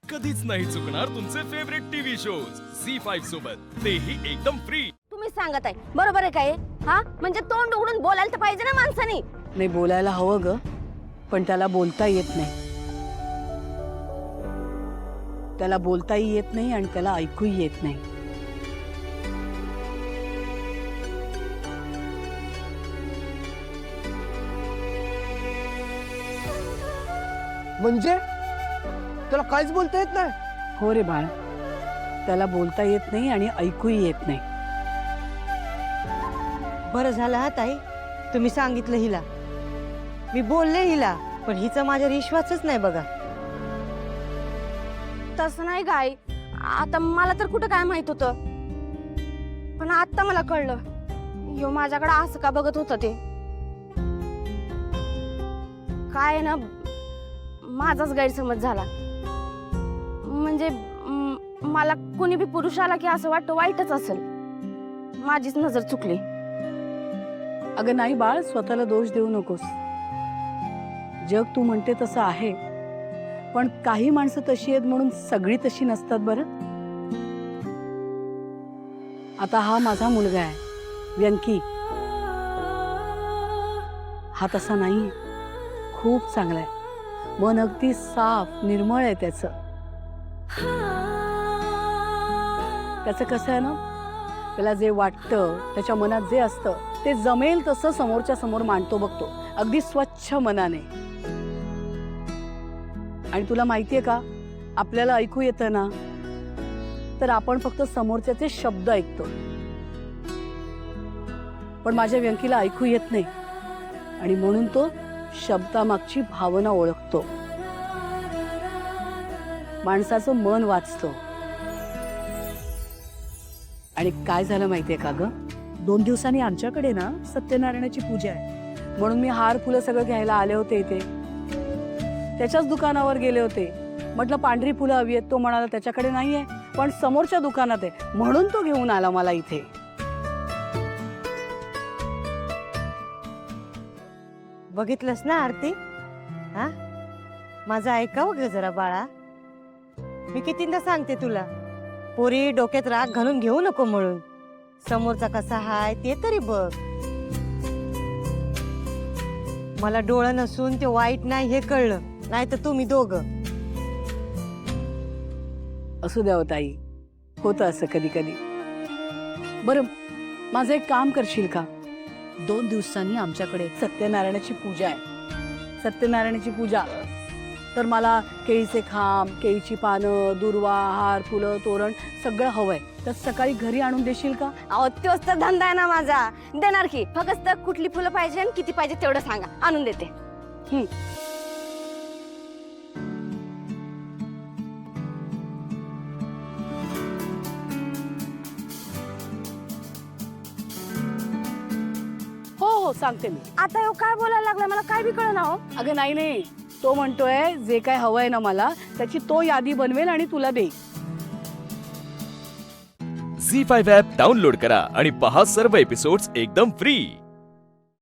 कधीच नाही चुकणार तुमचे फेवरेट टीव्ही शोज झी5 सोबत, तेही एकदम फ्री। तुम्ही सांगत आहे बरोबर आहे काय? हा म्हणजे तोंड उघडून बोलायला तर पाहिजे ना माणसाने। नाही बोलायला हवं ग, पण त्याला बोलता येत नाही। त्याला बोलताही येत नाही आणि त्याला ऐकूही येत नाही। म्हणजे त्याला काहीच बोलता येत नाही? हो रे बाळ, त्याला बोलता येत नाही आणि ऐकूही येत नाही। बरं झालं हा ताई, तुम्ही सांगितलं हिला। मी बोलले हिला, पण हिचा माझ्यावर विश्वासच नाही बघा। तसं नाही काय, आता मला तर कुठं काय माहित होतं, पण आता मला कळलं यो माझ्याकडे असं का बघत होता ते। काय ना, माझाच गैरसमज झाला। म्हणजे मला कोणी बी पुरुष आला की असं वाटतं वाईटच असेल, माझीच नजर चुकली। अगं नाही बाळ, स्वतःला दोष देऊ नकोस। जग तू म्हणते तसं आहे, पण काही माणसं तशी आहेत म्हणून सगळी तशी नसतात बरं। आता हा माझा मुलगा आहे व्यंकी, हा तसा नाही, खूप चांगला आहे। मन अगदी साफ निर्मळ आहे त्याचं। त्याचं कसं आहे ना, त्याला जे वाटतं, त्याच्या मनात जे असतं ते जमेल तसं समोरच्या समोर मांडतो बघतो, अगदी स्वच्छ मनाने। आणि तुला माहितीये का, आपल्याला ऐकू येतं ना, तर आपण फक्त समोरच्याचे शब्द ऐकतो, पण माझ्या व्यंकीला ऐकू येत नाही आणि म्हणून तो शब्दामागची भावना ओळखतो, माणसाचं मन वाचतो। आणि काय झालं माहितीये का ग, 2 दिवसांनी आमच्याकडे ना सत्यनारायणाची पूजा आहे, म्हणून मी हार फुलं सगळं घ्यायला आले होते इथे। त्याच्याच दुकानावर गेले होते, म्हटलं पांढरी फुलं हवी आहेत, तो म्हणाला त्याच्याकडे नाहीये, पण समोरच्या दुकानात आहे, म्हणून तो घेऊन आला मला इथे। बघितलंस ना आरती, हा माझं ऐकावं ग जरा बाळा। मी कितींदा सांगते तुला, पोरी डोक्यात राग घालून घेऊ नको म्हणून। समोरचा कसा हाय ते तरी बघ। मला डोळं नसून ते वाईट नाही हे कळलं, नाही तर तुम्ही दोघं। असू द्या ताई, होतं असं कधी कधी। बरं, माझं एक काम करशील का? 2 दिवसांनी आमच्याकडे सत्यनारायणाची पूजा आहे। सत्यनारायणाची पूजा तर मला केळीचे खांब, केळीची पानं, दुर्वा, हार, फुलं, तोरण सगळं हवंय, तर सकाळी घरी आणून देशील का? अहो तोच तर धंदा आहे ना माझा, देणार की। फक्त कुठली फुलं पाहिजे आणि किती पाहिजे तेवढं सांगा, आणून देते। हो हो सांगते मी। आता ह्यो काय बोलायला लागलाय, मला काय बी कळना हो। अगं नाही नाही, तो म्हणतोय जे काय हवंय ना मला, त्याची तो यादी बनवेल आणि तुला देईल। झी5 ॲप डाउनलोड करा आणि पहा सर्व एपिसोड्स एकदम फ्री।